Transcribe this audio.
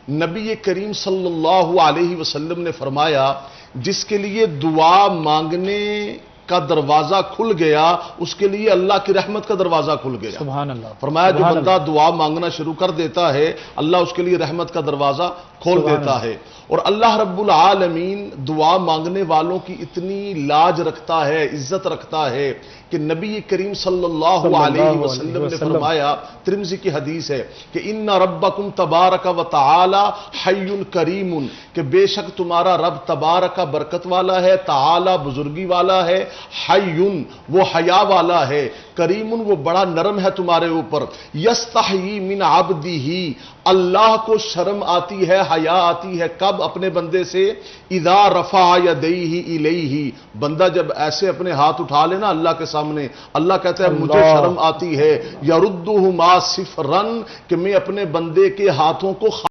نبی کریم صلی اللہ علیہ وسلم نے فرمایا جس کے لیے دعا مانگنے کا دروازہ کھل گیا اس کے لیے اللہ کی رحمت کا دروازہ کھل گیا. سبحان اللہ. فرمایا جو بندہ دعا مانگنا شروع کر دیتا ہے اللہ اس کے لیے رحمت کا دروازہ کھول دیتا ہے. اور اللہ رب العالمین دعا مانگنے والوں کی اتنی لاج رکھتا ہے، عزت رکھتا ہے کہ نبی کریم صلی اللہ علیہ وسلم نے فرمایا، ترمذی کی حدیث ہے کہ ان ربکم تبارک و تعالی حی کریم، کہ بے شک تمہارا رب تبارک برکت والا ہے، تعالی بزرگی والا ہے، حی وہ حیا والا ہے، کریم وہ بڑا نرم ہے تمہارے اوپر، یستحیی من عبدہ اللہ کو شرم آتی ہے، حیا آتی ہے کب اپنے بندے سے، اذا رفع یدیہ الیہ بندہ جب ایسے اپنے ہاتھ اٹھا لینا اللہ کے سامنے، اللہ کہتا ہے مجھے شرم آتی ہے، یردہما صفرا کہ میں اپنے بندے کے ہاتھوں کو